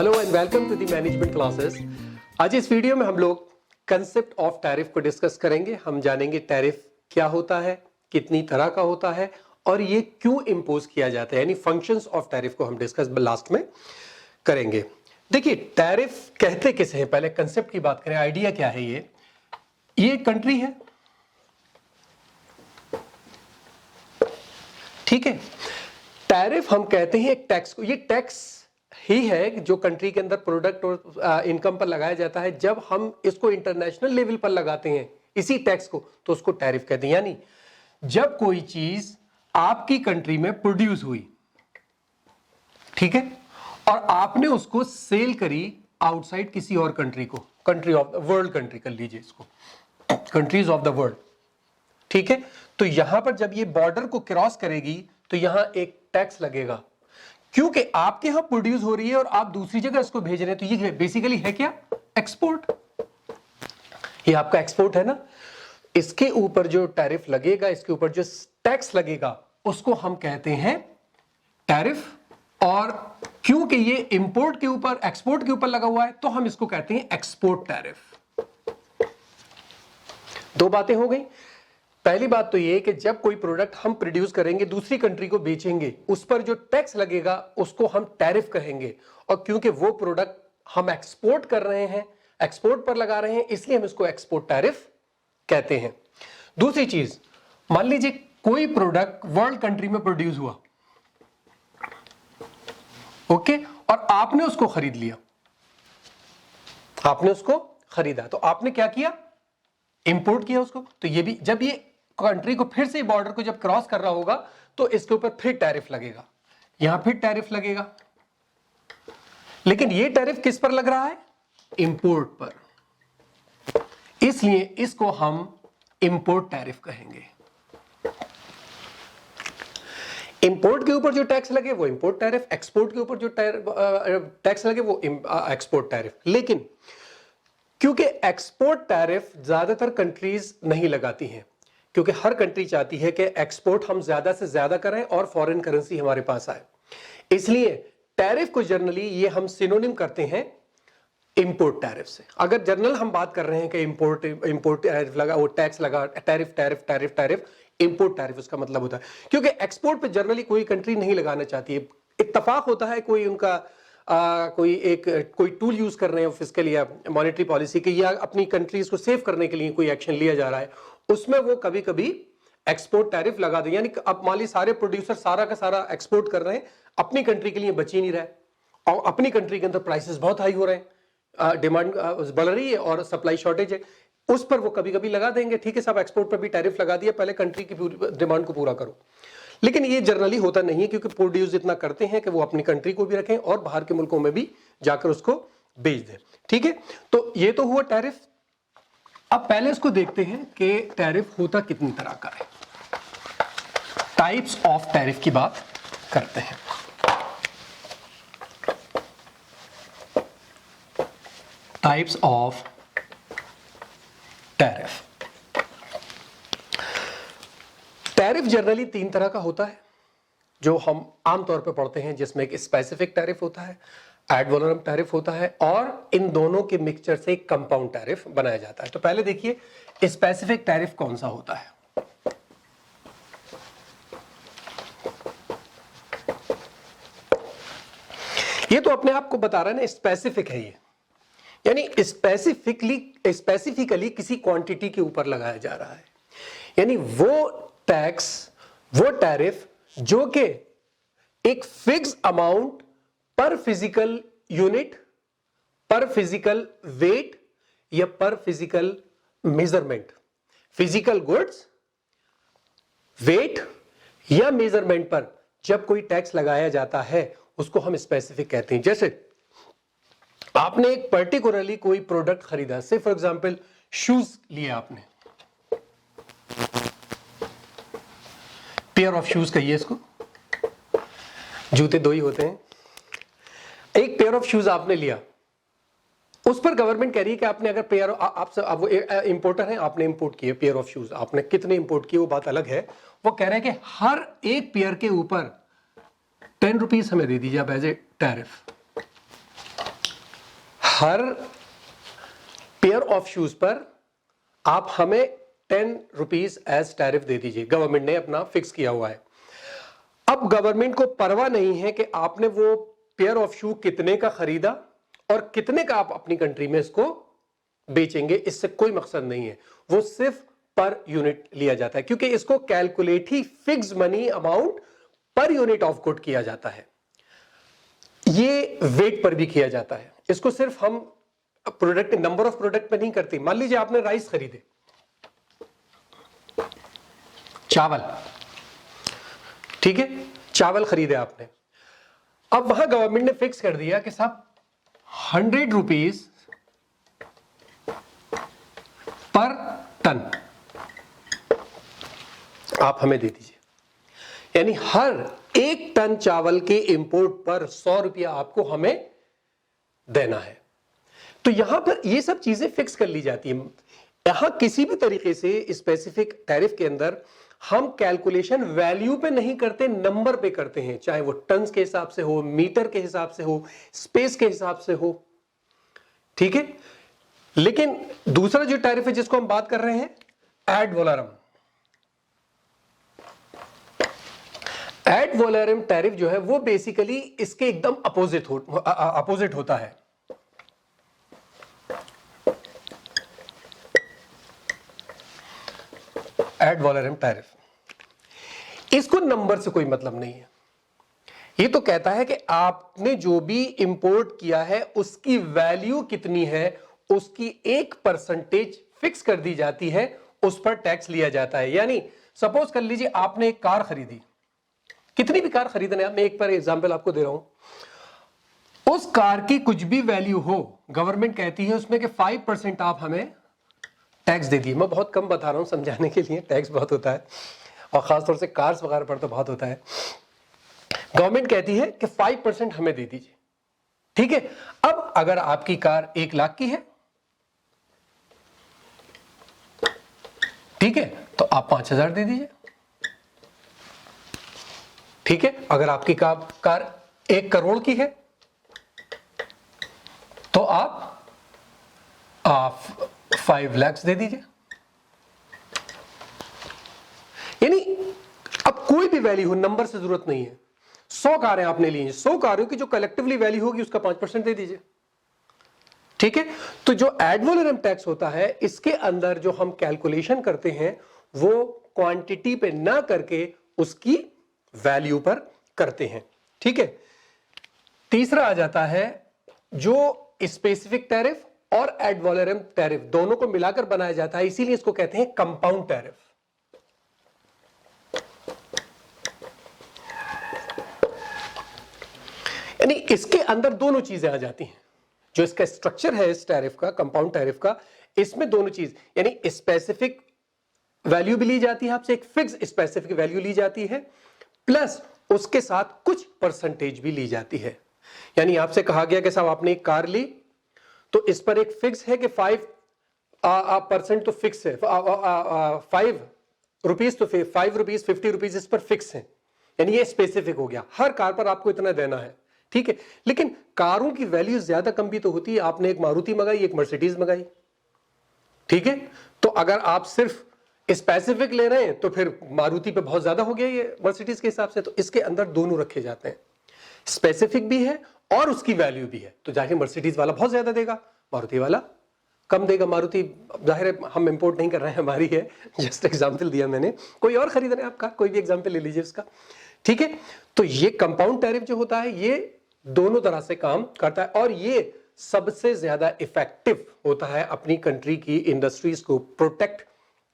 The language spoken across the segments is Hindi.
Hello and welcome to the management classes. आज इस वीडियो में हम लोग कंसेप्ट ऑफ टैरिफ को डिस्कस करेंगे। हम जानेंगे टैरिफ क्या होता है, कितनी तरह का होता है और ये क्यों इंपोज किया जाता है, यानी फंक्शंस ऑफ टैरिफ को हम डिस्कस लास्ट में करेंगे। देखिए, टैरिफ कहते किसे हैं, पहले कंसेप्ट की बात करें। आइडिया क्या है? ये कंट्री है, ठीक है। टैरिफ हम कहते हैं एक टैक्स को। ये टैक्स ही है जो कंट्री के अंदर प्रोडक्ट और इनकम पर लगाया जाता है। जब हम इसको इंटरनेशनल लेवल पर लगाते हैं इसी टैक्स को, तो उसको टैरिफ कहते हैं। यानी जब कोई चीज आपकी कंट्री में प्रोड्यूस हुई, ठीक है, और आपने उसको सेल करी आउटसाइड किसी और कंट्री को, country of the world, country कर लीजिए इसको, कंट्रीज ऑफ द वर्ल्ड, ठीक है। तो यहां पर जब ये बॉर्डर को क्रॉस करेगी तो यहां एक टैक्स लगेगा, क्योंकि आपके यहां प्रोड्यूस हो रही है और आप दूसरी जगह इसको भेज रहे हैं। तो ये बेसिकली है क्या? एक्सपोर्ट। ये आपका एक्सपोर्ट है ना। इसके ऊपर जो टैरिफ लगेगा, इसके ऊपर जो टैक्स लगेगा, उसको हम कहते हैं टैरिफ। और क्योंकि ये इंपोर्ट के ऊपर, एक्सपोर्ट के ऊपर लगा हुआ है, तो हम इसको कहते हैं एक्सपोर्ट टैरिफ। दो बातें हो गई। पहली बात तो ये कि जब कोई प्रोडक्ट हम प्रोड्यूस करेंगे, दूसरी कंट्री को बेचेंगे, उस पर जो टैक्स लगेगा उसको हम टैरिफ कहेंगे। और क्योंकि वो प्रोडक्ट हम एक्सपोर्ट कर रहे हैं, एक्सपोर्ट पर लगा रहे हैं, इसलिए हम इसको एक्सपोर्ट टैरिफ कहते हैं। दूसरी चीज, मान लीजिए कोई प्रोडक्ट वर्ल्ड कंट्री में प्रोड्यूस हुआ, ओके, और आपने उसको खरीद लिया, आपने उसको खरीदा, तो आपने क्या किया? इंपोर्ट किया उसको। तो ये भी, जब ये कंट्री को फिर से बॉर्डर को जब क्रॉस कर रहा होगा, तो इसके ऊपर फिर टैरिफ लगेगा, यहां फिर टैरिफ लगेगा। लेकिन ये टैरिफ किस पर लग रहा है? इंपोर्ट पर। इसलिए इसको हम इंपोर्ट टैरिफ कहेंगे। इंपोर्ट के ऊपर जो टैक्स लगे वो इंपोर्ट टैरिफ, एक्सपोर्ट के ऊपर जो टैक्स लगे वो एक्सपोर्ट टैरिफ। लेकिन क्योंकि एक्सपोर्ट टैरिफ ज्यादातर कंट्रीज नहीं लगाती हैं, क्योंकि हर कंट्री चाहती है कि एक्सपोर्ट हम ज्यादा से ज्यादा करें और फॉरेन करेंसी हमारे पास आए, इसलिए टैरिफ को जनरली ये हम सिनोनिम करते हैं इंपोर्ट टैरिफ से। अगर जनरल हम बात कर रहे हैं कि इंपोर्ट टैरिफ लगा, वो टैक्स लगा, tariff tariff tariff tariff, import tariff उसका मतलब होता है। क्योंकि एक्सपोर्ट पे जनरली कोई कंट्री नहीं लगाना चाहती है। इत्तेफाक होता है कोई उनका कोई टूल यूज कर रहे हैं फिस्कल या मॉनेटरी पॉलिसी के, या अपनी कंट्रीज को सेव करने के लिए कोई एक्शन लिया जा रहा है, उसमें वो कभी कभी एक्सपोर्ट टैरिफ लगा दें। यानी अब मान ली सारे प्रोड्यूसर सारा का सारा एक्सपोर्ट कर रहे हैं, अपनी कंट्री के लिए बच ही नहीं रहा है, और अपनी कंट्री के अंदर प्राइसेस बहुत हाई हो रहे हैं, डिमांड बढ़ रही है और सप्लाई शॉर्टेज है, उस पर वो कभी कभी लगा देंगे, ठीक है साहब एक्सपोर्ट पर भी टैरिफ लगा दिया, पहले कंट्री की डिमांड को पूरा करो। लेकिन ये जनरली होता नहीं है, क्योंकि प्रोड्यूस इतना करते हैं कि वो अपनी कंट्री को भी रखें और बाहर के मुल्कों में भी जाकर उसको बेच दें, ठीक है। तो ये तो हुआ टैरिफ। अब पहले इसको देखते हैं कि टैरिफ होता कितनी तरह का है। टाइप्स ऑफ टैरिफ की बात करते हैं। Types of tariff. Tariff generally तीन तरह का होता है जो हम आमतौर पर पढ़ते हैं, जिसमें एक स्पेसिफिक टैरिफ होता है, एड वैलोरम टैरिफ होता है, और इन दोनों के मिक्सचर से एक कंपाउंड टैरिफ बनाया जाता है। तो पहले देखिए स्पेसिफिक टैरिफ कौन सा होता है। ये तो अपने आप को बता रहा है ना, स्पेसिफिक है ये, यानी स्पेसिफिकली किसी क्वांटिटी के ऊपर लगाया जा रहा है। यानी वो टैक्स, वो टैरिफ जो कि एक फिक्स अमाउंट पर फिजिकल यूनिट, पर फिजिकल वेट या पर physical measurement, physical goods, weight या मेजरमेंट पर जब कोई टैक्स लगाया जाता है, उसको हम स्पेसिफिक कहते हैं। जैसे आपने एक पर्टिकुलरली कोई प्रोडक्ट खरीदा, से फॉर एग्जांपल शूज लिया आपने, पेयर ऑफ शूज कहिए इसको, जूते दो ही होते हैं। एक पेयर ऑफ शूज आपने लिया, उस पर गवर्नमेंट कह रही है कि आपने अगर पेयर, आप वो इंपोर्टर हैं, आपने इंपोर्ट किए पेयर ऑफ शूज, आपने कितने इंपोर्ट किए वो बात अलग है। वो कह रहे हैं कि हर एक पेयर के ऊपर 10 रुपीज हमें दे दीजिए आप एज ए टैरिफ। हर पेयर ऑफ शूज पर आप हमें 10 रुपीज एज टैरिफ दे दीजिए, गवर्नमेंट ने अपना फिक्स किया हुआ है। अब गवर्नमेंट को परवाह नहीं है कि आपने वो पेयर ऑफ शू कितने का खरीदा और कितने का आप अपनी कंट्री में इसको बेचेंगे, इससे कोई मकसद नहीं है। वो सिर्फ पर यूनिट लिया जाता है, क्योंकि इसको calculate he fix money amount per unit of good किया जाता है। ये वेट पर भी किया जाता है। इसको सिर्फ हम प्रोडक्ट, नंबर ऑफ प्रोडक्ट पे नहीं करते। मान लीजिए आपने राइस खरीदे, चावल, ठीक है, चावल खरीदे आपने। अब वहां गवर्नमेंट ने फिक्स कर दिया कि साहब 100 रुपीज पर टन आप हमें दे दीजिए, यानी हर 1 टन चावल के इंपोर्ट पर 100 रुपया आपको हमें देना है। तो यहां पर ये सब चीजें फिक्स कर ली जाती है। यहां किसी भी तरीके से स्पेसिफिक टैरिफ के अंदर हम कैलकुलेशन वैल्यू पे नहीं करते, नंबर पे करते हैं, चाहे वो टन्स के हिसाब से हो, मीटर के हिसाब से हो, स्पेस के हिसाब से हो, ठीक है। लेकिन दूसरा जो टैरिफ है जिसको हम बात कर रहे हैं, एड वोलोरम। एड वोलोरम टैरिफ जो है वो बेसिकली इसके एकदम अपोजिट होता है। एड वोलोरम टैरिफ, इसको नंबर से कोई मतलब नहीं है। ये तो कहता है कि आपने जो भी इंपोर्ट किया है उसकी वैल्यू कितनी है, उसकी 1% फिक्स कर दी जाती है, उस पर टैक्स लिया जाता है। यानी सपोज कर लीजिए आपने एक कार खरीदी, कितनी भी कार खरीदने, मैं एक पर एग्जांपल आपको दे रहा हूं, उस कार की कुछ भी वैल्यू हो, गवर्नमेंट कहती है उसमें कि 5% आप हमें टैक्स दे दिए। मैं बहुत कम बता रहा हूं समझाने के लिए, टैक्स बहुत होता है और खासतौर से कार्स वगैरह पर तो बहुत होता है। गवर्नमेंट कहती है कि 5% हमें दे दीजिए, ठीक है। अब अगर आपकी कार 1 लाख की है, ठीक है, तो आप 5,000 दे दीजिए, ठीक है। अगर आपकी कार 1 करोड़ की है तो आप 5 लाख दे दीजिए। यानी अब कोई भी वैल्यू हो, नंबर से जरूरत नहीं है। 100 कारें आपने ली हैं, 100 कारों की जो कलेक्टिवली वैल्यू होगी उसका 5% दे दीजिए, ठीक है। तो जो एड वोलोरम टैक्स होता है, इसके अंदर जो हम कैलकुलेशन करते हैं वो क्वांटिटी पे ना करके उसकी वैल्यू पर करते हैं, ठीक है। तीसरा आ जाता है जो स्पेसिफिक टैरिफ और एड वोलोरम टैरिफ, दोनों को मिलाकर बनाया जाता है, इसीलिए इसको कहते हैं कंपाउंड टैरिफ। यानी इसके अंदर दोनों चीजें आ जाती हैं। जो इसका स्ट्रक्चर है इस टैरिफ का, कंपाउंड टैरिफ का, इसमें दोनों चीज, यानी स्पेसिफिक वैल्यू भी ली जाती है आपसे, एक फिक्स स्पेसिफिक वैल्यू ली जाती है, प्लस उसके साथ कुछ परसेंटेज भी ली जाती है। यानी आपसे कहा गया कि साहब आपने एक कार ली तो इस पर एक फिक्स है कि 5% तो फिक्स है, 5 रुपीज तो 5 रुपीज 50 रुपीज इस पर फिक्स है, यानी ये स्पेसिफिक हो गया, हर कार पर आपको इतना देना है, ठीक है। लेकिन कारों की वैल्यू ज्यादा कम भी तो होती है। आपने एक मारुति मंगाई, एक मर्सिडीज मंगाई, ठीक है। तो अगर आप सिर्फ स्पेसिफिक ले रहे हैं तो फिर मारुति पे बहुत ज्यादा हो गया ये मर्सिडीज के हिसाब से। तो इसके अंदर दोनों रखे जाते हैं, स्पेसिफिक भी है और उसकी वैल्यू भी है। तो जाहिर मर्सिडीज वाला बहुत ज्यादा देगा, मारुति वाला कम देगा। मारुति जाहिर है हम इंपोर्ट नहीं कर रहे हैं, हमारी है, जस्ट एग्जांपल दिया मैंने। कोई और खरीद रहे हैं आपका, कोई भी एग्जांपल ले लीजिए उसका, ठीक है। तो ये कंपाउंड टैरिफ जो होता है ये दोनों तरह से काम करता है और ये सबसे ज्यादा इफेक्टिव होता है अपनी कंट्री की इंडस्ट्रीज को प्रोटेक्ट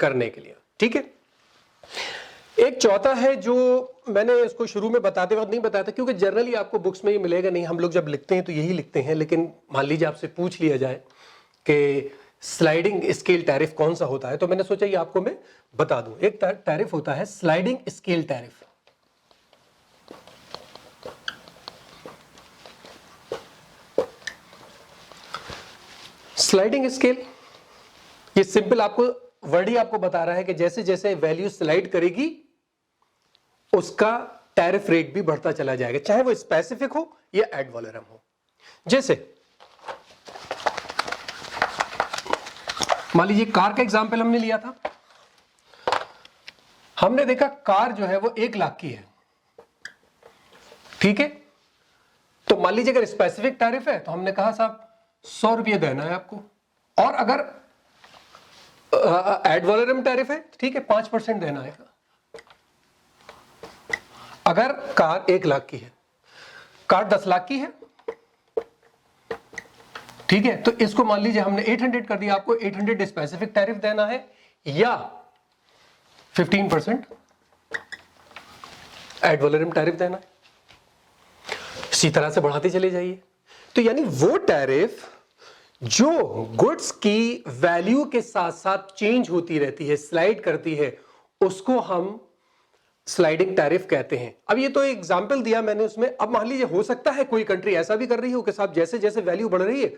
करने के लिए, ठीक है। एक चौथा है जो मैंने इसको शुरू में बताते वक्त नहीं बताया था, क्योंकि जनरली आपको बुक्स में ये मिलेगा नहीं, हम लोग जब लिखते हैं तो यही लिखते हैं। लेकिन मान लीजिए आपसे पूछ लिया जाए कि स्लाइडिंग स्केल टैरिफ कौन सा होता है, तो मैंने सोचा ये आपको मैं बता दूं। एक टैरिफ होता है sliding scale tariff. Sliding scale, ये सिंपल आपको वर्ड ही आपको बता रहा है कि जैसे जैसे वैल्यू स्लाइड करेगी उसका टैरिफ रेट भी बढ़ता चला जाएगा, चाहे वो स्पेसिफिक हो या एड वोलोरम हो। जैसे मान लीजिए कार का एग्जाम्पल हमने लिया था, हमने देखा कार जो है वो 1 लाख की है, ठीक है। तो मान लीजिए अगर स्पेसिफिक टैरिफ है तो हमने कहा साहब 100 रुपये देना है आपको, और अगर एड वैलोरम टैरिफ है, ठीक है, 5% देना है। अगर कार 1 लाख की है, कार 10 लाख की है, ठीक है, तो इसको मान लीजिए हमने 800 कर दिया, आपको 800 स्पेसिफिक टैरिफ देना है या 15% एड वैलोरम टैरिफ देना है। इसी तरह से बढ़ाते चले जाइए। तो यानी वो टैरिफ जो गुड्स की वैल्यू के साथ साथ चेंज होती रहती है, स्लाइड करती है, उसको हम स्लाइडिंग टैरिफ कहते हैं। अब ये तो एग्जांपल दिया मैंने उसमें। अब मान लीजिए हो सकता है कोई कंट्री ऐसा भी कर रही हो कि साहब जैसे जैसे वैल्यू बढ़ रही है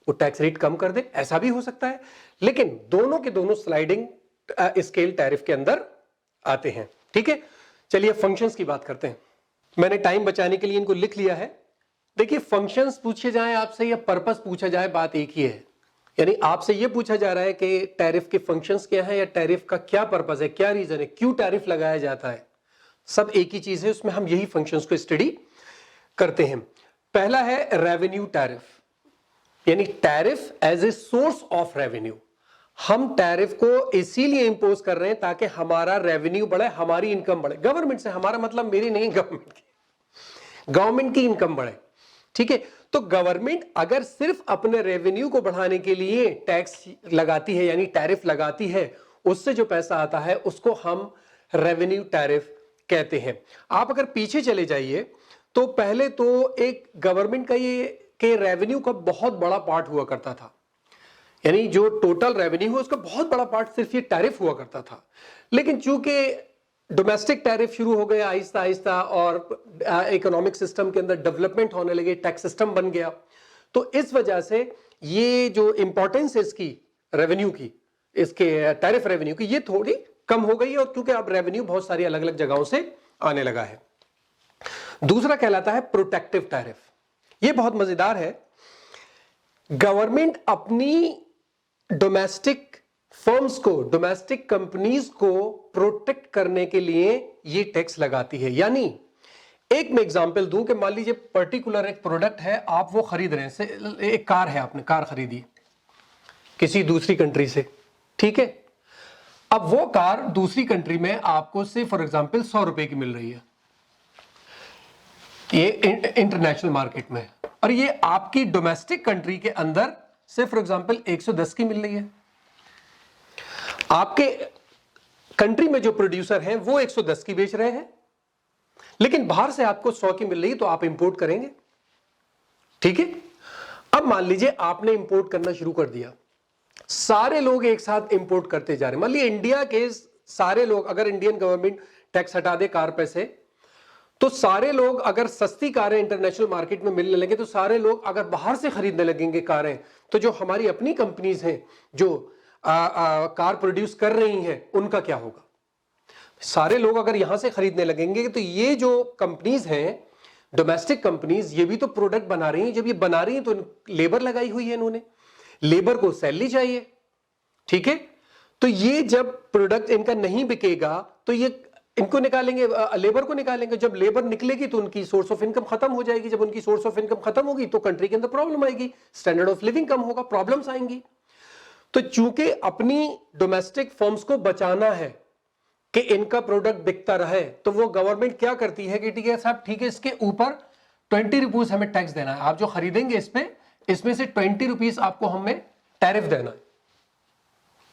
वो टैक्स रेट कम कर दे, ऐसा भी हो सकता है। लेकिन दोनों के दोनों स्लाइडिंग स्केल टैरिफ के अंदर आते हैं, ठीक है। चलिए फंक्शंस की बात करते हैं। मैंने टाइम बचाने के लिए इनको लिख लिया है। देखिए फंक्शंस पूछे जाए आपसे या पर्पस पूछा जाए, बात एक ही है। यानी आपसे यह पूछा जा रहा है कि टैरिफ के फंक्शंस क्या है या टैरिफ का क्या पर्पस है, क्या रीजन है, क्यों टैरिफ लगाया जाता है, सब एक ही चीज है, उसमें हम यही फंक्शंस को स्टडी करते हैं। पहला है रेवेन्यू टैरिफ, यानी tariff as a source of revenue. हम टैरिफ को इसीलिए इंपोज कर रहे हैं ताकि हमारा रेवेन्यू बढ़े, हमारी इनकम बढ़े। गवर्नमेंट से हमारा मतलब मेरी नहीं, गवर्नमेंट की इनकम बढ़े, ठीक है। तो गवर्नमेंट अगर सिर्फ अपने रेवेन्यू को बढ़ाने के लिए टैक्स लगाती है यानी टैरिफ लगाती है, उससे जो पैसा आता है उसको हम रेवेन्यू टैरिफ कहते हैं। आप अगर पीछे चले जाइए तो पहले तो एक गवर्नमेंट का ये के रेवेन्यू का बहुत बड़ा पार्ट हुआ करता था, यानी जो टोटल रेवेन्यू है उसका बहुत बड़ा पार्ट सिर्फ ये टैरिफ हुआ करता था। लेकिन चूंकि डोमेस्टिक टैरिफ शुरू हो गया आहिस्ता आहिस्ता और इकोनॉमिक सिस्टम के अंदर डेवलपमेंट होने लगे, टैक्स सिस्टम बन गया, तो इस वजह से ये जो इंपॉर्टेंस है इसकी रेवेन्यू की, इसके टैरिफ रेवेन्यू की, ये थोड़ी कम हो गई है, और क्योंकि अब रेवेन्यू बहुत सारी अलग अलग जगहों से आने लगा है। दूसरा कहलाता है प्रोटेक्टिव टैरिफ। ये बहुत मजेदार है। गवर्नमेंट अपनी डोमेस्टिक फर्म्स को, डोमेस्टिक कंपनीज को प्रोटेक्ट करने के लिए ये टैक्स लगाती है। यानी एक मैं एग्जांपल दूं कि मान लीजिए पर्टिकुलर एक प्रोडक्ट है, आप वो खरीद रहे हैं, एक कार है, आपने कार खरीदी किसी दूसरी कंट्री से, ठीक है। अब वो कार दूसरी कंट्री में आपको से फॉर एग्जांपल 100 रुपए की मिल रही है, ये इंटरनेशनल मार्केट में, और ये आपकी डोमेस्टिक कंट्री के अंदर से फॉर एग्जांपल 110 की मिल रही है। आपके कंट्री में जो प्रोड्यूसर हैं वो 110 की बेच रहे हैं, लेकिन बाहर से आपको 100 की मिल रही है, तो आप इंपोर्ट करेंगे, ठीक है। अब मान लीजिए आपने इंपोर्ट करना शुरू कर दिया, सारे लोग एक साथ इंपोर्ट करते जा रहे हैं। मान लीजिए इंडिया के सारे लोग, अगर इंडियन गवर्नमेंट टैक्स हटा दे कार पे से, तो सारे लोग अगर सस्ती कारें इंटरनेशनल मार्केट में मिलने लगे, तो सारे लोग अगर बाहर से खरीदने लगेंगे कारें, तो जो हमारी अपनी कंपनीज हैं जो कार प्रोड्यूस कर रही हैं, उनका क्या होगा? सारे लोग अगर यहां से खरीदने लगेंगे तो ये जो कंपनीज हैं, डोमेस्टिक कंपनीज, ये भी तो प्रोडक्ट बना रही हैं। जब ये बना रही हैं तो लेबर लगाई हुई है, इन्होंने लेबर को सैलरी चाहिए, ठीक है। तो ये जब प्रोडक्ट इनका नहीं बिकेगा तो ये इनको निकालेंगे, लेबर को निकालेंगे। जब लेबर निकलेगी तो उनकी सोर्स ऑफ इनकम खत्म हो जाएगी। जब उनकी सोर्स ऑफ इनकम खत्म होगी तो कंट्री के अंदर प्रॉब्लम आएगी, स्टैंडर्ड ऑफ लिविंग कम होगा, प्रॉब्लम्स आएंगी। तो चूंकि अपनी डोमेस्टिक फर्म्स को बचाना है कि इनका प्रोडक्ट बिकता रहे, तो वो गवर्नमेंट क्या करती है कि ठीक है साहब, ठीक है, इसके ऊपर 20 रुपीज हमें टैक्स देना है। आप जो खरीदेंगे इसमें से 20 रुपीज आपको हमें टैरिफ देना है।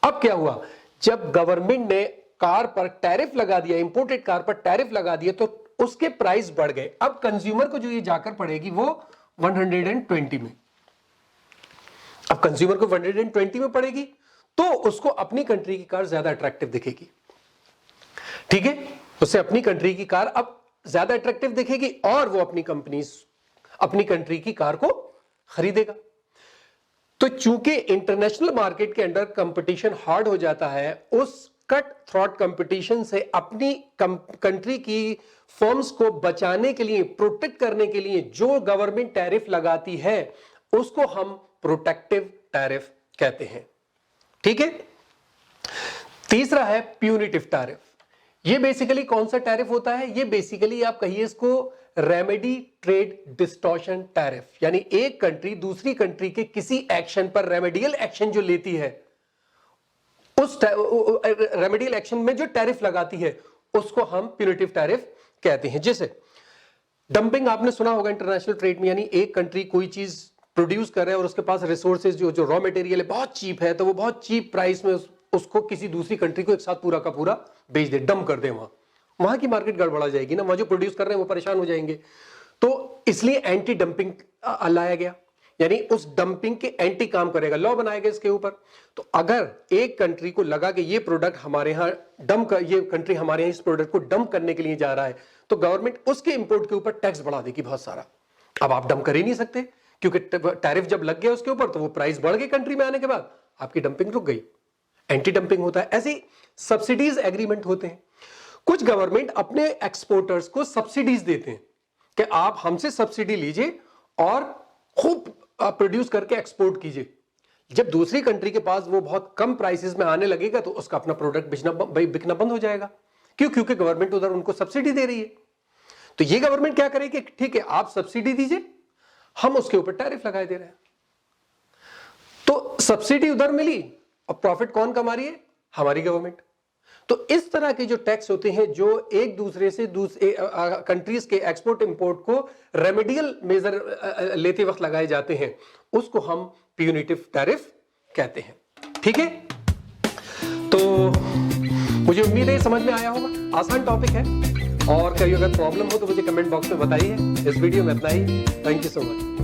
अब क्या हुआ, जब गवर्नमेंट ने कार पर टैरिफ लगा दिया, इंपोर्टेड कार पर टैरिफ लगा दिया, तो उसके प्राइस बढ़ गए। अब कंज्यूमर को जो ये जाकर पड़ेगी वो 120 में। अब कंज्यूमर को 120 में पड़ेगी तो उसको अपनी कंट्री की कार ज्यादा अट्रैक्टिव दिखेगी, ठीक है। उसे अपनी कंट्री की कार अब ज्यादा अट्रैक्टिव दिखेगी और वो अपनी कंट्री की कार को खरीदेगा। तो चूंकि इंटरनेशनल मार्केट के अंदर कंपटीशन हार्ड हो जाता है, उस कट थ्रॉट कंपटीशन से अपनी कंट्री की फर्म्स को बचाने के लिए, प्रोटेक्ट करने के लिए जो गवर्नमेंट टैरिफ लगाती है, उसको हम प्रोटेक्टिव टैरिफ कहते हैं, ठीक है। तीसरा है प्यूनिटिव टैरिफ। ये बेसिकली कौन सा टैरिफ होता है? ये बेसिकली आप कहिए इसको रेमेडी ट्रेड डिस्टॉर्शन टैरिफ, यानी एक कंट्री दूसरी कंट्री के किसी एक्शन पर रेमेडियल एक्शन जो लेती है, उस रेमेडियल एक्शन में जो टैरिफ लगाती है उसको हम प्यूनिटिव टैरिफ कहते हैं। जैसे डंपिंग आपने सुना होगा इंटरनेशनल ट्रेड में, यानी एक कंट्री कोई चीज प्रोड्यूस कर रहा है और उसके पास रिसोर्सेज जो रॉ मटेरियल है बहुत चीप है, तो वो बहुत चीप प्राइस में उसको किसी दूसरी कंट्री को एक साथ पूरा का पूरा बेच दे, डंप कर दे। वहां की मार्केट गड़बड़ा जाएगी ना, वहां जो प्रोड्यूस कर रहे हैं वो परेशान हो जाएंगे। तो इसलिए एंटी डंपिंग लाया गया, यानी उस डंपिंग के एंटी काम करेगा, लॉ बनाया गया इसके ऊपर। तो अगर एक कंट्री को लगा कि ये प्रोडक्ट हमारे यहां ये कंट्री हमारे यहां इस प्रोडक्ट को डंप करने के लिए जा रहा है, तो गवर्नमेंट उसके इंपोर्ट के ऊपर टैक्स बढ़ा देगी बहुत सारा। अब आप डंप कर ही नहीं सकते, क्योंकि टैरिफ जब लग गया उसके ऊपर तो वो प्राइस बढ़ गई कंट्री में आने के बाद, आपकी डंपिंग रुक गई। एंटी डंपिंग होता है। ऐसे सब्सिडीज एग्रीमेंट होते हैं। कुछ गवर्नमेंट अपने एक्सपोर्टर्स को सब्सिडीज देते हैं कि आप हमसे सब्सिडी लीजिए और खूब प्रोड्यूस करके एक्सपोर्ट कीजिए। जब दूसरी कंट्री के पास वो बहुत कम प्राइसेस में आने लगेगा तो उसका अपना प्रोडक्ट बिकना बंद हो जाएगा। क्यों? क्योंकि गवर्नमेंट उधर उनको सब्सिडी दे रही है। तो ये गवर्नमेंट क्या करेगी? ठीक है, आप सब्सिडी दीजिए, हम उसके ऊपर टैरिफ लगाए दे रहे हैं। तो सब्सिडी उधर मिली और प्रॉफिट कौन कमा रही है? हमारी गवर्नमेंट। तो इस तरह के जो टैक्स होते हैं जो एक दूसरे से दूसरे कंट्रीज के एक्सपोर्ट इंपोर्ट को रेमेडियल मेजर लेते वक्त लगाए जाते हैं, उसको हम प्यूनिटिव टैरिफ कहते हैं। ठीक है, तो मुझे उम्मीद है समझ में आया होगा। आसान टॉपिक है, और कहीं अगर प्रॉब्लम हो तो मुझे कमेंट बॉक्स में बताइए। इस वीडियो में इतना ही। Thank you so much.